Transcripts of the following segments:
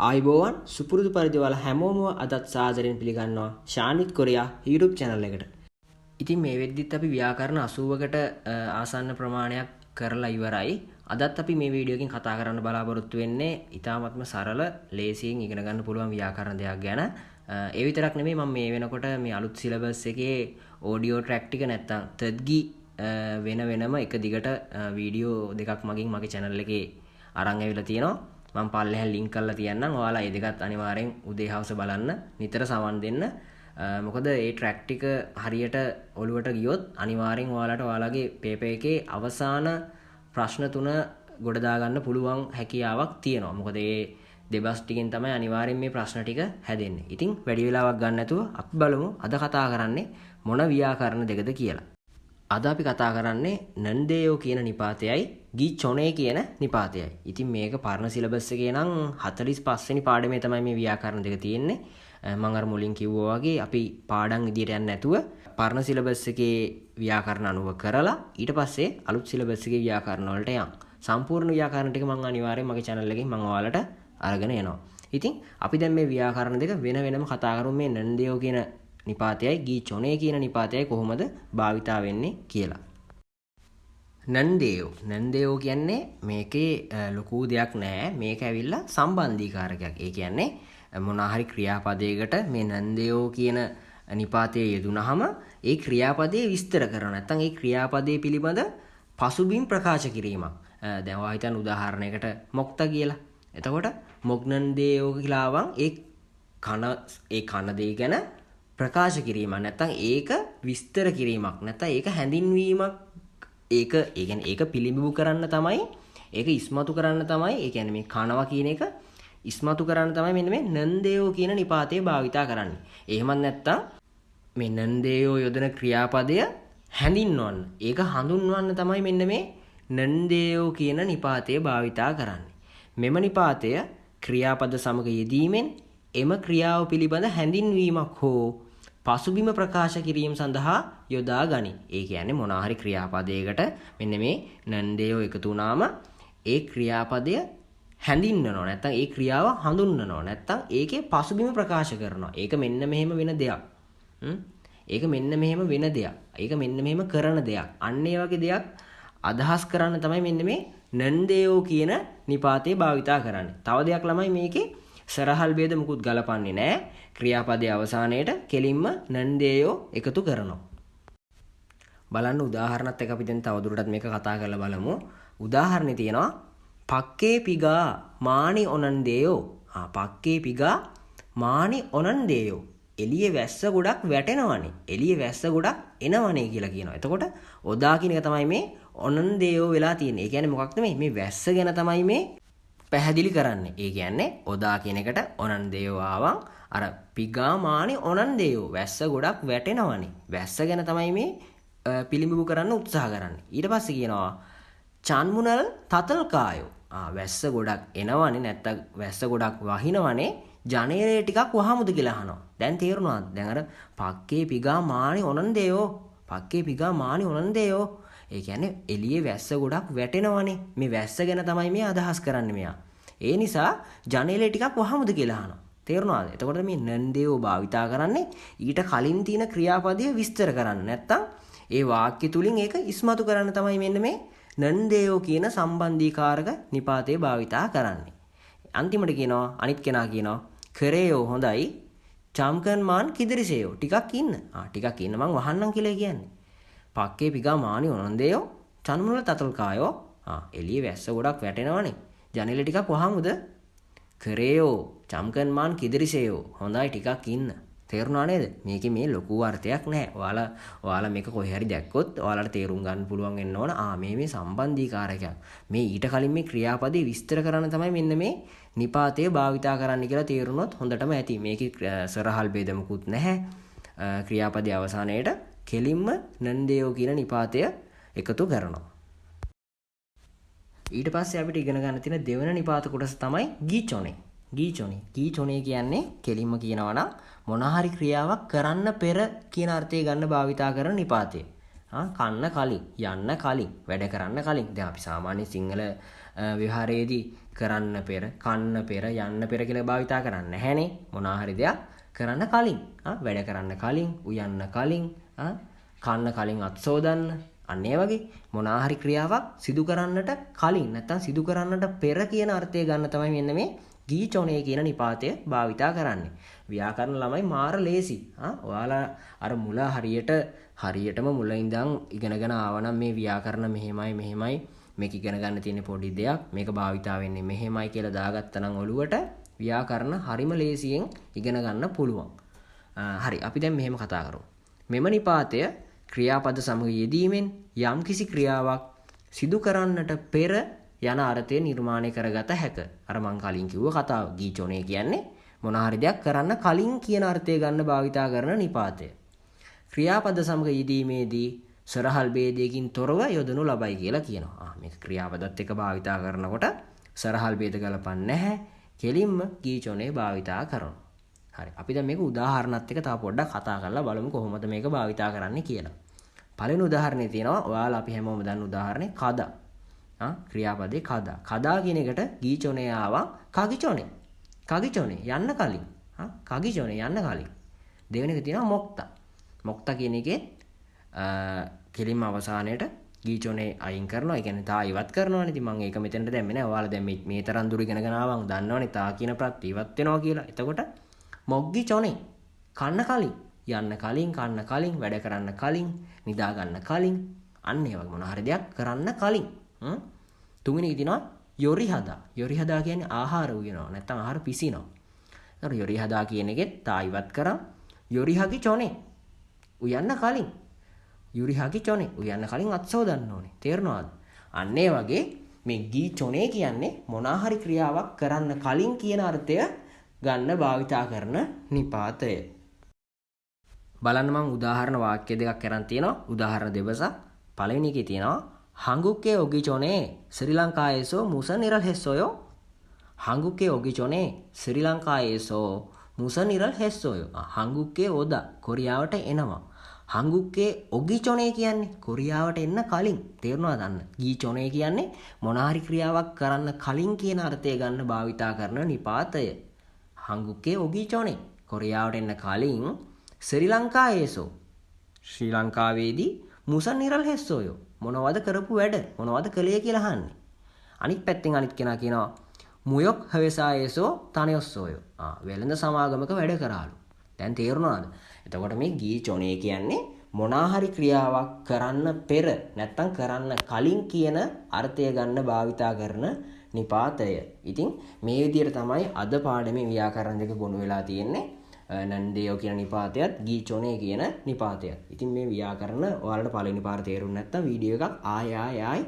ආයිබෝවන් සුපුරුදු පරිදි වල හැමෝම අදත් සාදරයෙන් පිළිගන්නවා ශාන්විත් කොරියා YouTube channel එකට. ඉතින් මේ වෙද්දිත් අපි ව්‍යාකරණ 80කට ආසන්න ප්‍රමාණයක් කරලා ඉවරයි. අදත් අපි මේ වීඩියෝ එකෙන් කතා කරන්න බලාපොරොත්තු වෙන්නේ ඊටාත්ම සරල ලේසියෙන් ඉගෙන ගන්න පුළුවන් ව්‍යාකරණ දෙයක් ගැන. ඒ විතරක් නෙමෙයි මම මේ වෙනකොට මේ අලුත් සිලබස් එකේ ඔඩියෝ ට්‍රැක් ටික නැත්තම් තෙත්ගි වෙනම එක දිගට වීඩියෝ දෙකක් මගින් මගේ channel එකේ අරන් ඇවිල්ලා තියෙනවා. මම පල්ලෙහා ලින්ක් කරලා තියන්නම්. ඔයාලා ඒ දෙකත් අනිවාර්යෙන් උදේ හවස බලන්න. නිතර සමන් දෙන්න. මොකද මේ ට්‍රැක් ටික හරියට ඔලුවට ගියොත් අනිවාර්යෙන් ඔයාලට ඔයාලගේ පේපර් එකේ අවසාන ප්‍රශ්න 3 ගොඩ දාගන්න පුළුවන් හැකියාවක් තියෙනවා. මොකද මේ දෙබස් ටිකෙන් තමයි අනිවාර්යෙන් මේ ප්‍රශ්න ටික හැදෙන්නේ. ඉතින් වැඩි වෙලාවක් ගන්න නැතුව අපි බලමු අද කතා කරන්නේ මොන ව්‍යාකරණ දෙකද කියලා. අද අපි කතා කරන්නේ නන්දේයෝ කියන නිපාතයයි ගීචොනේ කියන නිපාතයයි. ඉතින් මේක පරණ සිලබස් එකේ නම් 45 වෙනි පාඩමේ තමයි මේ ව්‍යාකරණ දෙක තියෙන්නේ. මම අර මුලින් කිව්වා වගේ අපි පාඩම් ඉදිරියට යන්නේ නැතුව පරණ සිලබස් එකේ ව්‍යාකරණ අනුව කරලා ඊට පස්සේ අලුත් සිලබස් එකේ ව්‍යාකරණ වලට යන්. සම්පූර්ණ ව්‍යාකරණ ටික මම අනිවාර්යෙන් මගේ channel එකෙන් මම ඔයාලට අරගෙන එනවා. ඉතින් අපි දැන් මේ ව්‍යාකරණ දෙක වෙනම කතා කරමු මේ නන්දේයෝ කියන නිපාතයයි ගීචොනේ කියන නිපාතයයි කොහොමද භාවිතා වෙන්නේ කියලා. නන්දේයෝ කියන්නේ මේකේ ලොකු දෙයක් නෑ. මේක ඇවිල්ලා සම්බන්ධීකාරකයක්. ඒ කියන්නේ මොනවා හරි ක්‍රියාපදයකට මේ නන්දේයෝ කියන නිපාතයේ යෙදුනහම ඒ ක්‍රියාපදයේ විස්තර කරනවා. නැත්නම් ඒ ක්‍රියාපදයේ පිළිබඳ පසුබිම් ප්‍රකාශ කිරීමක්. දැන් ඔයා හිතන්න උදාහරණයකට මොක්ත කියලා. එතකොට මොග්නන්දේයෝ කියලාවන් ඒ කන දේ ගැන ප්‍රකාශ කිරීමක් නැත්නම් ඒක විස්තර කිරීමක් නැත්නම් ඒක හැඳින්වීමක් ඒක කියන්නේ ඒක පිළිඹු කරන්න තමයි ඒක ඉස්මතු කරන්න තමයි ඒ කියන්නේ මේ කනවා කියන එක ඉස්මතු කරන්න තමයි මෙන්න මේ නන්දේයෝ කියන නිපාතය භාවිතා කරන්නේ. එහෙමත් නැත්නම් මේ නන්දේයෝ යොදන ක්‍රියාපදය හැඳින්වන්න ඒක හඳුන්වන්න තමයි මෙන්න මේ නන්දේයෝ කියන නිපාතය භාවිතා කරන්නේ. මෙම නිපාතය ක්‍රියාපද සමග යෙදීමෙන් එම ක්‍රියාව පිළිබඳ හැඳින්වීමක් හෝ පසුබිම ප්‍රකාශ කිරීම සඳහා යොදා ගනී. ඒ කියන්නේ මොනවා හරි ක්‍රියාපදයකට මෙන්න මේ නන්දේයෝ එකතු වුණාම ඒ ක්‍රියාපදය හැඳින්වනවා. නැත්නම් ඒ ක්‍රියාව හඳුන්වනවා. නැත්නම් ඒකේ පසුබිම ප්‍රකාශ කරනවා. ඒක මෙන්න මෙහෙම වෙන දෙයක්. ඒක මෙන්න මෙහෙම වෙන දෙයක්. ඒක මෙන්න මෙහෙම කරන දෙයක්. අන්න ඒ වගේ දෙයක් අදහස් කරන්න තමයි මෙන්න මේ නන්දේයෝ කියන නිපාතේ භාවිතා කරන්නේ. තව දෙයක් ළමයි මේකේ සරහල් ભેද මුකුත් ගලපන්නේ නැහැ. ක්‍රියාපදයේ අවසානයේට කෙලින්ම නන්දේයෝ එකතු කරනවා. බලන්න උදාහරණත් එක්ක අපි දැන් තවදුරටත් මේක කතා කරලා බලමු. උදාහරණේ තියෙනවා පක්කේ පිගා මානි ඔනන්දේයෝ. පක්කේ පිගා මානි ඔනන්දේයෝ. එළියේ වැස්ස ගොඩක් වැටෙනවනේ. එළියේ වැස්ස ගොඩක් එනවනේ කියලා කියනවා. එතකොට ඔදා කියන එක තමයි මේ ඔනන්දේයෝ වෙලා තියෙන්නේ. ඒ කියන්නේ මොකක්ද මේ වැස්ස ගැන තමයි මේ පැහැදිලි කරන්නේ. ඒ කියන්නේ ඔදා කියන එකට ඔනන්දේයෝ ආවන් අර පිගාමානි ඔනන්දේයෝ වැස්ස ගොඩක් වැටෙනවනේ. වැස්ස ගැන තමයි මේ පිළිඹු කරන්න උත්සාහ කරන්නේ. ඊට පස්සේ කියනවා චන්මුනල් තතල්කායෝ. වැස්ස ගොඩක් එනවනේ නැත්තම් වැස්ස ගොඩක් වහිනවනේ. ජනේලය ටිකක් වහමුද කියලා අහනවා. දැන් තේරුණාද? දැන් අර පක්කේ පිගාමානි ඔනන්දේයෝ. පක්කේ පිගාමානි ඔනන්දේයෝ. ඒ කියන්නේ එළියේ වැස්ස ගොඩක් වැටෙනවනේ. මේ වැස්ස ගැන තමයි මේ අදහස් කරන්නේ මෙයා. ඒ නිසා ජනේලය ටිකක් වහමුද කියලා අහනවා. තේරුණාද? එතකොට මේ නන්දේයෝ භාවිතා කරන්නේ ඊට කලින් තියෙන ක්‍රියාපදය විස්තර කරන්න. නැත්තම් ඒ වාක්‍ය තුලින් ඒක ඉස්මතු කරන්න තමයි මෙන්න මේ නන්දේයෝ කියන සම්බන්ධීකාරක නිපාතේ භාවිතා කරන්නේ. අන්තිමට කියනවා අනිත් කෙනා කියනවා කරේයෝ හොඳයි චම්කන් මාන් කිදිරිසේයෝ ටිකක් ඉන්න. ටිකක් ඉන්න මං වහන්නම් කියලා කියන්නේ. පක්කේ පිගා මානි ඔනන්දේයෝ චන්මුල තතල්කායෝ. එළියේ වැස්ස ගොඩක් වැටෙනවනේ. ජනේලෙ ටිකක් වහමුද? කරේයෝ චම්කන් මාන් කිදිරිසේයෝ හොඳයි ටිකක් ඉන්න. තේරුණා නේද? මේකේ මේ ලොකු අර්ථයක් නැහැ. ඔයාලා මේක කොහේ හරි දැක්කොත් ඔයාලට තේරුම් ගන්න පුළුවන් වෙන්න ඕන. මේ සම්බන්ධීකාරකයක්. මේ ඊට කලින් මේ ක්‍රියාපදේ විස්තර කරන්න තමයි මෙන්න මේ නිපාතය භාවිතා කරන්න කියලා තේරුනොත් හොඳටම ඇති. මේකේ සරහල් ભેද මුකුත් නැහැ. ක්‍රියාපදයේ අවසානයේට කෙලින්ම නන්දේයෝ කියන නිපාතය එකතු කරනවා. ඊට පස්සේ අපිට ඉගෙන ගන්න තියෙන දෙවන නිපාත කොටස තමයි ගීචොනේ. ගීචොනේ කියන්නේ කෙලින්ම කියනවා නම් මොන හරි ක්‍රියාවක් කරන්න පෙර කියන අර්ථය ගන්න භාවිතා කරන නිපාතය. කන්න කලින්, යන්න කලින්, වැඩ කරන්න කලින්. දැන් අපි සාමාන්‍ය සිංහල විහාරයේදී කරන්න පෙර, කන්න පෙර, යන්න පෙර කියලා භාවිතා කරන්නේ නැහැනේ. මොනවා හරි දෙයක් කරන්න කලින්, වැඩ කරන්න කලින්, උයන්න කලින්, කන්න කලින් අත් සෝදන්න. අන්න ඒ වගේ මොනවා හරි ක්‍රියාවක් සිදු කරන්නට කලින් නැත්නම් සිදු කරන්නට පෙර කියන අර්ථය ගන්න තමයි මෙන්න මේ ගීචොනේ කියන නිපාතය භාවිතා කරන්නේ. ව්‍යාකරණ ළමයි මාර ලේසි. ඔයාලා අර මුල හරියටම මුල ඉඳන් ඉගෙනගෙන ආවනම් මේ ව්‍යාකරණ මෙහෙමයි මේක ඉගෙන ගන්න තියෙන පොඩි දෙයක් මේක භාවිතා වෙන්නේ මෙහෙමයි කියලා දාගත්තා නම් ඔළුවට ව්‍යාකරණ හරිම ලේසියෙන් ඉගෙන ගන්න පුළුවන්. හරි අපි දැන් මෙහෙම කතා කරමු. මෙම නිපාතය ක්‍රියාපද සමග යෙදීමෙන් යම්කිසි ක්‍රියාවක් සිදු කරන්නට පෙර යන අර්ථය නිර්මාණය කරගත හැක. අර මං කලින් කිව්ව කතාව ගීචොනේ කියන්නේ මොන හරි දෙයක් කරන්න කලින් කියන අර්ථය ගන්න භාවිතා කරන නිපාතය. ක්‍රියාපද සමග යෙදීමේදී සරහල් ભેදයකින් තොරව යොදනු ලබයි කියලා කියනවා. මේක ක්‍රියාපදත් එක්ක භාවිතා කරනකොට සරහල් ભેද ගලපන්නේ නැහැ. කෙලින්ම ගීචොනේ භාවිතා කරනවා. හරි. අපි දැන් මේක උදාහරණත් එක්ක තව පොඩ්ඩක් කතා කරලා බලමු කොහොමද මේක භාවිතා කරන්නේ කියලා. පළවෙනි උදාහරණේ තියෙනවා ඔයාලා අපි හැමෝම දන්න උදාහරණේ කදා. ක්‍රියාපදේ කදා. කදා කියන එකට ගීචොනේ ආවා කගිචොනේ. කගිචොනේ යන්න කලින්. කගිචොනේ යන්න කලින්. දෙවෙනි එක තියෙනවා මොක්තා. මොක්තා කියන එකේ කෙලින්ම අවසානයේට ගීචොනේ අයින් කරනවා. ඒ කියන්නේ තා ඉවත් කරනවානේ. ඉතින් මම ඒක මෙතෙන්ට දැම්මේ නැහැ. ඔයාලා දැන් මේ තරම් දුර ඉගෙනගෙන ආවම දන්නවනේ තා කියන ප්‍රත්‍ය ඉවත් වෙනවා කියලා. එතකොට මොග්ගිචොනේ කන්න කලින්, යන්න කලින්, කන්න කලින්, වැඩ කරන්න කලින්, නිදා ගන්න කලින්, අන්න ඒ වගේ මොන හරි දෙයක් කරන්න කලින්. තුන්වෙනි එක තියෙනවා යොරි හදා. යොරි හදා කියන්නේ ආහාර උයනවා. නැත්නම් ආහාර පිසිනවා. ඒතර යොරි හදා කියන එකෙත් තා ඉවත් කරා. යොරි හගි චොනේ උයන්න කලින්. යොරි හගි චොනේ උයන්න කලින් අත් සෝදන්න ඕනේ. තේරෙනවද? අන්න ඒ වගේ මේ ගී චොනේ කියන්නේ මොනා හරි ක්‍රියාවක් කරන්න කලින් කියන අර්ථය ගන්න භාවිතා කරන නිපාතය. බලන්න මම උදාහරණ වාක්‍ය දෙකක් අරන් තියෙනවා. උදාහරණ දෙබසක්. පළවෙනි එකේ තියෙනවා හංගුක්කේ ඔගිචොනේ ශ්‍රී ලංකායේසෝ මුස නිරල් හෙස්සොයෝ. හංගුක්කේ ඔගිචොනේ ශ්‍රී ලංකායේසෝ මුස නිරල් හෙස්සොයෝ. හංගුක්කේ ඔදා කොරියාවට එනවා. හංගුක්කේ ඔගිචොනේ කියන්නේ කොරියාවට එන්න කලින්. තේරුණාද? අන්න ගීචොනේ කියන්නේ මොනාරි ක්‍රියාවක් කරන්න කලින් කියන අර්ථය ගන්න භාවිතා කරන නිපාතය. හංගුක්කේ ඔගිචොනේ කොරියාවට එන්න කලින් ශ්‍රී ලංකායේසෝ ශ්‍රී ලංකාවේදී මුස නිරල් හෙස්සොයෝ. මොනවද කරපු වැඩ මොනවද කළේ කියලා අහන්නේ. අනිත් පැත්තෙන් අනිත් කෙනා කියනවා මුයොක් හවසායේසෝ තනියොස්සෝයෝ. වෙළඳ සමාගමක වැඩ කරාලු. දැන් තේරුණාද? එතකොට මේ ගීචොනේ කියන්නේ මොනාහරි ක්‍රියාවක් කරන්න පෙර නැත්තම් කරන්න කලින් කියන අර්ථය ගන්න භාවිතා කරන නිපාතය. ඉතින් මේ විදිහට තමයි අද පාඩමේ ව්‍යාකරණ දෙක ගොනු වෙලා තියෙන්නේ. නන්දේයෝ කියන නිපාතයත් ගීචොනේ කියන නිපාතයත්. ඉතින් මේ ව්‍යාකරණ ඔයාලට පළවෙනි පාර තේරුම් නැත්තම් වීඩියෝ එකක් ආයෙ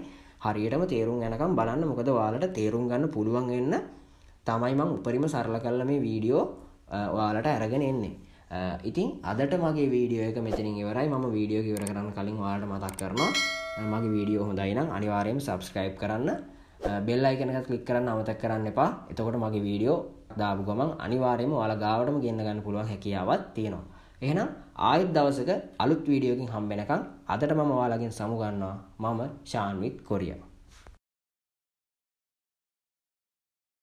හරියටම තේරුම් යනකම් බලන්න. මොකද ඔයාලට තේරුම් ගන්න පුළුවන් වෙන්න තමයි මම උපරිම සරල කරලා මේ වීඩියෝ ඔයාලට අරගෙන එන්නේ. ඉතින් අදට මගේ වීඩියෝ එක මෙතනින් ඉවරයි. මම වීඩියෝ එක ඉවර කරන්න කලින් ඔයාලට මතක් කරනවා මගේ වීඩියෝ හොඳයි නම් අනිවාර්යයෙන්ම subscribe කරන්න. බෙල් අයිකන් එක ක්ලික් කරන්න අමතක කරන්න එපා. එතකොට මගේ වීඩියෝ දාපු ගමන් අනිවාර්යයෙන්ම ඔයාලා ගාවටම ගෙන්න ගන්න පුළුවන් හැකියාවක් තියෙනවා. එහෙනම් ආයෙත් දවසක අලුත් වීඩියෝ එකකින් හම්බ වෙනකන් අදට මම ඔයාලගෙන් සමු ගන්නවා. මම ෂාන්විත් කොරියා.